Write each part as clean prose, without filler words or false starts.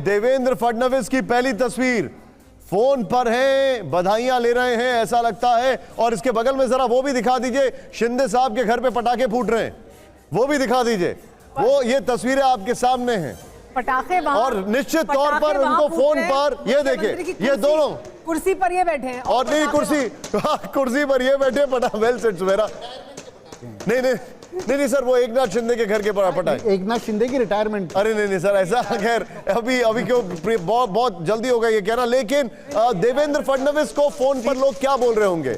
देवेंद्र फडणवीस की पहली तस्वीर, फोन पर हैं, बधाइयां ले रहे हैं ऐसा लगता है। और इसके बगल में जरा वो भी दिखा दीजिए, शिंदे साहब के घर पे पटाखे फूट रहे हैं, वो भी दिखा दीजिए। वो ये तस्वीरें आपके सामने हैं, पटाखे वहां, और निश्चित तौर पर उनको फोन पर, ये देखिए ये दोनों कुर्सी पर ये बैठे हैं, और नहीं कुर्सी पर ये बैठे पटा वेल सेट मेरा। नहीं सर, वो एकनाथ शिंदे के घर के पटाखे, एकनाथ शिंदे की रिटायरमेंट। अरे नहीं सर, ऐसा खैर अभी क्यों, बहुत जल्दी होगा ये कहना। लेकिन देवेंद्र फडणवीस को फोन पर लोग क्या बोल रहे होंगे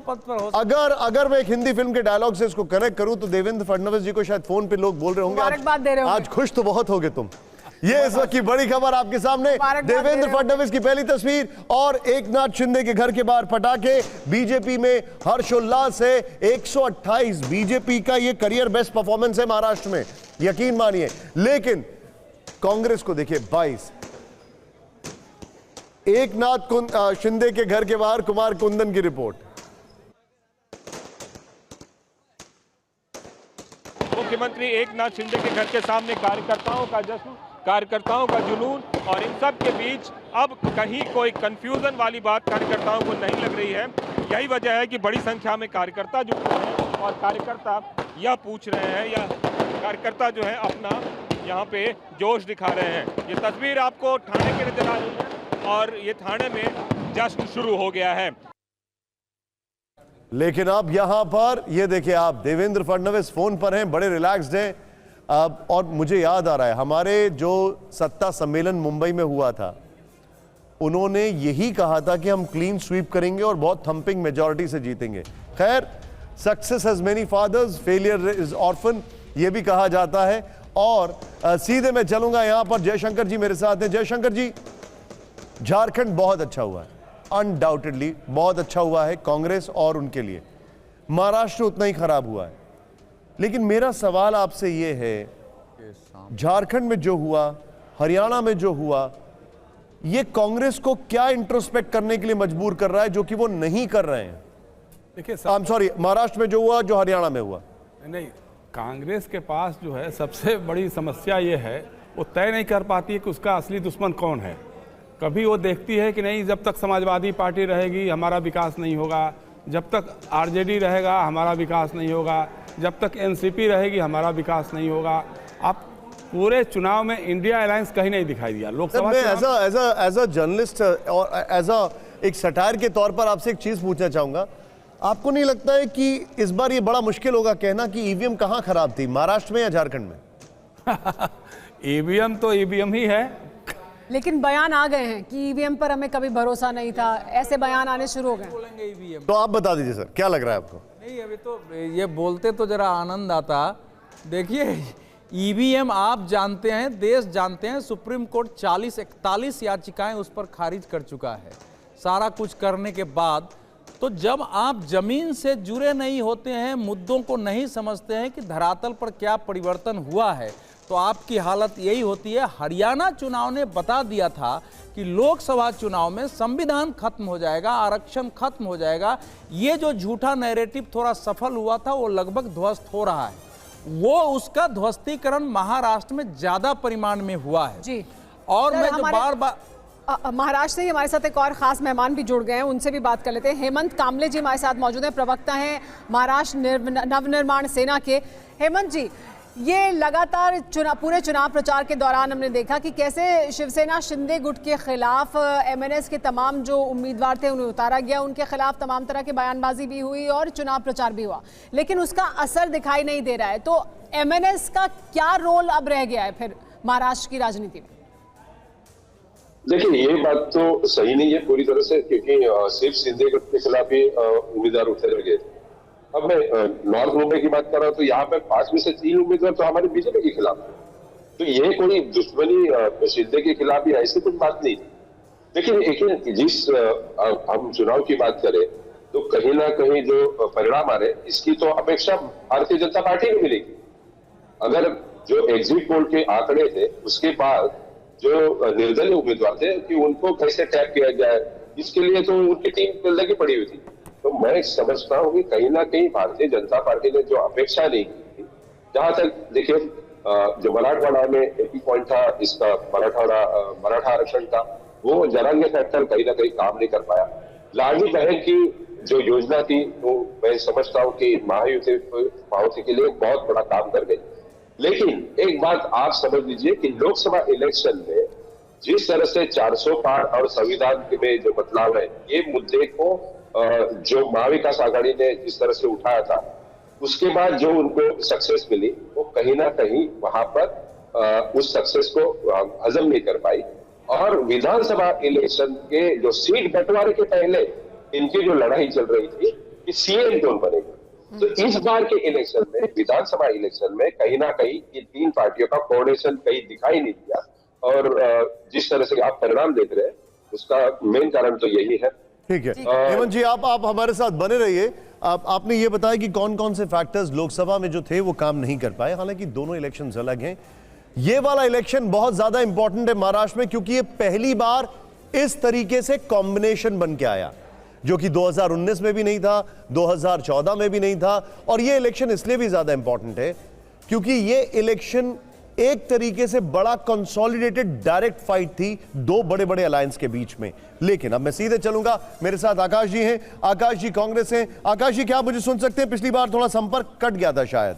पद पर अगर मैं एक हिंदी फिल्म के डायलॉग से इसको कनेक्ट करूं तो देवेंद्र फडणवीस जी को शायद फोन पे लोग बोल रहे होंगे आज खुश तो बहुत होगे तुम। ये इस वक्त की बड़ी खबर आपके सामने, देवेंद्र फडणवीस की पहली तस्वीर और एकनाथ शिंदे के घर के बाहर पटाखे। बीजेपी में हर्षोल्लास है, 128 बीजेपी का ये करियर बेस्ट परफॉर्मेंस है महाराष्ट्र में, यकीन मानिए। लेकिन कांग्रेस को देखिए 22। एकनाथ शिंदे के घर के बाहर कुमार कुंदन की रिपोर्ट। मुख्यमंत्री एकनाथ शिंदे के घर के सामने कार्यकर्ताओं का जश्न, कार्यकर्ताओं का जुनून, और इन सब के बीच अब कहीं कोई कंफ्यूजन वाली बात कार्यकर्ताओं को नहीं लग रही है। यही वजह है कि बड़ी संख्या में कार्यकर्ता जुट रहे हैं और कार्यकर्ता यह पूछ रहे हैं, या कार्यकर्ता जो है अपना यहाँ पे जोश दिखा रहे हैं। ये तस्वीर आपको थाने की नजर आ रही है और ये थाने में जश्न शुरू हो गया है। लेकिन अब यहां पर ये देखिए आप, देवेंद्र फडणवीस फोन पर हैं, बड़े रिलैक्स्ड हैं। और मुझे याद आ रहा है हमारे जो सत्ता सम्मेलन मुंबई में हुआ था, उन्होंने यही कहा था कि हम क्लीन स्वीप करेंगे और बहुत थंपिंग मेजॉरिटी से जीतेंगे। खैर, success has many fathers, failure is orphan, ये भी कहा जाता है। और सीधे मैं चलूंगा यहां पर, जयशंकर जी मेरे साथ हैं। जयशंकर जी, झारखंड बहुत अच्छा हुआ है, अनडाउटेडली बहुत अच्छा हुआ है कांग्रेस और उनके लिए। महाराष्ट्र उतना ही खराब हुआ है। लेकिन मेरा सवाल आपसे यह है, झारखंड में जो हुआ, हरियाणा में जो हुआ, ये कांग्रेस को क्या इंट्रोस्पेक्ट करने के लिए मजबूर कर रहा है जो कि वो नहीं कर रहे हैं? देखिए, महाराष्ट्र में जो हुआ, जो हरियाणा में हुआ। नहीं, कांग्रेस के पास जो है सबसे बड़ी समस्या ये है, वो तय नहीं कर पाती है कि उसका असली दुश्मन कौन है। कभी वो देखती है कि नहीं, जब तक समाजवादी पार्टी रहेगी हमारा विकास नहीं होगा, जब तक आरजेडी रहेगा हमारा विकास नहीं होगा, जब तक एनसीपी रहेगी हमारा विकास नहीं होगा। आप पूरे चुनाव में इंडिया अलायंस कहीं नहीं दिखाई दिया। लोकसभा एज अ जर्नलिस्ट और एज अ एक सटायर के तौर पर आपसे एक चीज पूछना चाहूंगा, आपको नहीं लगता है कि इस बार ये बड़ा मुश्किल होगा कहना कि ईवीएम कहां खराब थी, महाराष्ट्र में या झारखंड में? ईवीएम तो ईवीएम ही है, लेकिन बयान आ गए हैं कि ईवीएम पर हमें कभी भरोसा नहीं था, ऐसे बयान आने शुरू हो गए। तो आप बता दीजिए सर, क्या लग रहा है आपको? नहीं, अभी तो ये बोलते तो जरा आनंद आता। देखिए, ईवीएम आप जानते हैं, देश जानते हैं, सुप्रीम कोर्ट 40-41 याचिकाएं उस पर खारिज कर चुका है। सारा कुछ करने के बाद तो जब आप जमीन से जुड़े नहीं होते हैं, मुद्दों को नहीं समझते हैं कि धरातल पर क्या परिवर्तन हुआ है, तो आपकी हालत यही होती है। हरियाणा चुनाव ने बता दिया था कि लोकसभा चुनाव में संविधान खत्म हो जाएगा, आरक्षण खत्म हो जाएगा। ये जो झूठा नैरेटिव थोड़ा सफल हुआ था, वो लगभग ध्वस्त हो रहा है। वो उसका ध्वस्तीकरण महाराष्ट्र में ज्यादा परिमाण में हुआ है जी। और मैं जो बार महाराष्ट्र से ही हमारे साथ एक और खास मेहमान भी जुड़ गए हैं, उनसे भी बात कर लेते हैं। हेमंत कामले जी हमारे साथ मौजूद हैं, प्रवक्ता हैं महाराष्ट्र नवनिर्माण सेना के। हेमंत जी, ये लगातार पूरे चुनाव प्रचार के दौरान हमने देखा कि कैसे शिवसेना शिंदे गुट के खिलाफ एमएनएस के तमाम जो उम्मीदवार थे उन्हें उतारा गया, उनके खिलाफ तमाम तरह की बयानबाजी भी हुई और चुनाव प्रचार भी हुआ, लेकिन उसका असर दिखाई नहीं दे रहा है। तो एमएनएस का क्या रोल अब रह गया है फिर महाराष्ट्र की राजनीति में? देखिए, ये बात तो सही नहीं है पूरी तरह से, क्योंकि सिर्फ शिंदे गुट के खिलाफ ही उम्मीदवार उतारे गए थे। अब मैं नॉर्थ मुंबई की बात कर रहा हूँ, तो यहाँ पे 5 में से 3 उम्मीदवार तो हमारे बीजेपी के खिलाफ है। तो ये कोई दुश्मनी शिंदे के खिलाफ ही ऐसी कुछ बात नहीं थी। लेकिन जिस हम चुनाव की बात करें तो कहीं ना कहीं जो परिणाम आ रहे, इसकी तो अपेक्षा भारतीय जनता पार्टी को मिलेगी। अगर जो एग्जिट पोल के आंकड़े थे उसके बाद जो निर्दलीय उम्मीदवार थे कि उनको कैसे टैप किया जाए, इसके लिए तो उनकी टीम लगी पड़ी हुई थी। तो मैं समझता हूँ कि कहीं ना कहीं भारतीय जनता पार्टी ने जो अपेक्षा नहीं की थी, जहां तक देखिए जो मराठवाड़ा में एक ही पॉइंट था इसका मराठा आरक्षण का, वो जरांगे फैक्टर कहीं ना कहीं काम नहीं कर पाया। लाडली बहन की जो योजना थी वो मैं समझता हूँ कि महायुति के लिए बहुत बड़ा काम कर गई। लेकिन एक बात आप समझ लीजिए कि लोकसभा इलेक्शन में जिस तरह से 400 पार और संविधान में जो बदलाव है, ये मुद्दे को जो महाविकास आघाड़ी ने जिस तरह से उठाया था, उसके बाद जो उनको सक्सेस मिली, वो कहीं ना कहीं वहां पर उस सक्सेस को हजम नहीं कर पाई। और विधानसभा इलेक्शन के जो सीट बंटवारे के पहले इनकी जो लड़ाई चल रही थी कि सीएम कौन बनेगा, तो इस बार के इलेक्शन में, विधानसभा इलेक्शन में कहीं ना कहीं ये तीन पार्टियों का कोऑर्डिनेशन कहीं दिखाई नहीं दिया। और जिस तरह से आप परिणाम देख रहे हैं, उसका मेन कारण तो यही है। ठीक है हेमंत जी, आप हमारे साथ बने रहिए। आपने ये बताया कि कौन कौन से फैक्टर्स लोकसभा में जो थे वो काम नहीं कर पाए, हालांकि दोनों इलेक्शंस अलग हैं। ये वाला इलेक्शन बहुत ज्यादा इंपॉर्टेंट है महाराष्ट्र में, क्योंकि ये पहली बार इस तरीके से कॉम्बिनेशन बन के आया, जो कि 2019 में भी नहीं था, 2014 में भी नहीं था। और ये इलेक्शन इसलिए भी ज्यादा इंपॉर्टेंट है क्योंकि ये इलेक्शन एक तरीके से बड़ा कंसोलिडेटेड डायरेक्ट फाइट थी दो बड़े बड़े अलायंस के बीच में। लेकिन अब मैं सीधे चलूंगा, मेरे साथ आकाश जी हैं। आकाश जी कांग्रेस हैं। आकाश जी, क्या आप मुझे सुन सकते हैं? पिछली बार थोड़ा संपर्क कट गया था शायद।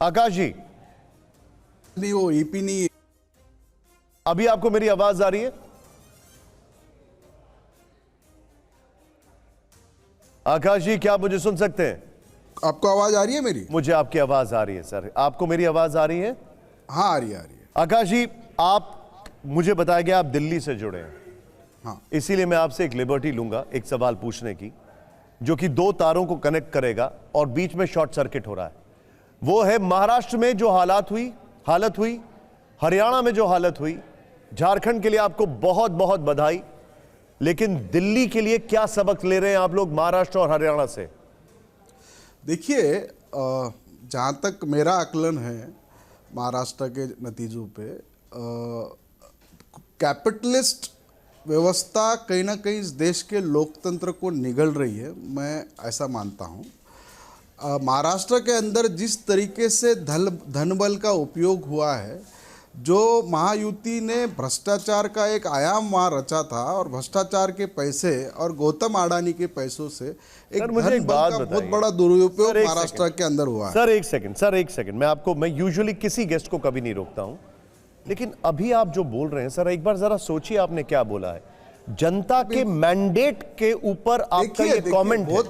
आकाश जी, नहीं, वो ईपी नहीं। अभी आपको मेरी आवाज आ रही है? आकाश जी, क्या आप मुझे सुन सकते हैं? आपको आवाज आ रही है मेरी? मुझे आपकी आवाज आ रही है सर। आपको मेरी आवाज आ रही है? हाँ, आ रही है। आकाश जी, आप मुझे बताया गया आप दिल्ली से जुड़े हैं। हाँ। इसीलिए मैं आपसे एक लिबर्टी लूंगा एक सवाल पूछने की, जो कि दो तारों को कनेक्ट करेगा और बीच में शॉर्ट सर्किट हो रहा है। वो है महाराष्ट्र में जो हालत हुई, हरियाणा में जो हालत हुई। झारखंड के लिए आपको बहुत बहुत बधाई, लेकिन दिल्ली के लिए क्या सबक ले रहे हैं आप लोग महाराष्ट्र और हरियाणा से? देखिए, जहाँ तक मेरा आकलन है महाराष्ट्र के नतीजों पे, कैपिटलिस्ट व्यवस्था कहीं ना कहीं इस देश के लोकतंत्र को निगल रही है, मैं ऐसा मानता हूँ। महाराष्ट्र के अंदर जिस तरीके से धन बल का उपयोग हुआ है, जो महायुति ने भ्रष्टाचार का एक आयाम वहाँ रचा था, और भ्रष्टाचार के पैसे और गौतम अडानी के पैसों से एक धन बल का बहुत बड़ा दुरुपयोग महाराष्ट्र के अंदर हुआ है। सर एक सेकंड, मैं यूजुअली किसी गेस्ट को कभी नहीं रोकता हूं, लेकिन अभी आप जो बोल रहे हैं सर, एक बार जरा सोचिए आपने क्या बोला है। जनता के मैंडेट के ऊपर आपका ये कमेंट है।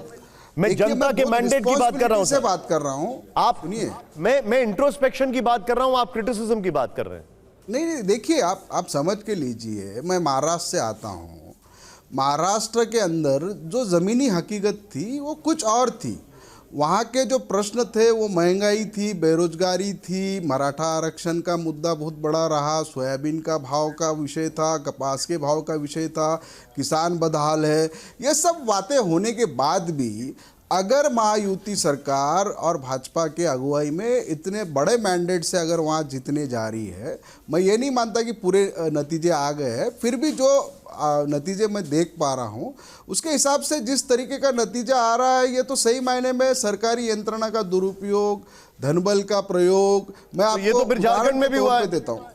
मैं जनता के मैंडेट की बात कर रहा हूं। आप सुनिए, मैं इंट्रोस्पेक्शन की बात कर रहा हूं, आप क्रिटिसिज्म की बात कर रहे हैं। नहीं, देखिए, आप समझ के लीजिए, मैं महाराष्ट्र से आता हूं। महाराष्ट्र के अंदर जो ज़मीनी हकीकत थी वो कुछ और थी। वहाँ के जो प्रश्न थे वो महंगाई थी, बेरोजगारी थी, मराठा आरक्षण का मुद्दा बहुत बड़ा रहा, सोयाबीन का भाव का विषय था, कपास के भाव का विषय था, किसान बदहाल है। ये सब बातें होने के बाद भी अगर महायुति सरकार और भाजपा के अगुवाई में इतने बड़े मैंडेट से अगर वहाँ जीतने जा रही है, मैं ये नहीं मानता कि पूरे नतीजे आ गए हैं, फिर भी जो नतीजे मैं देख पा रहा हूँ उसके हिसाब से जिस तरीके का नतीजा आ रहा है, ये तो सही मायने में सरकारी यंत्रणा का दुरुपयोग, धनबल का प्रयोग, मैं आपको ये तो फिर झारखंड में भी हुआ है। देता हूँ।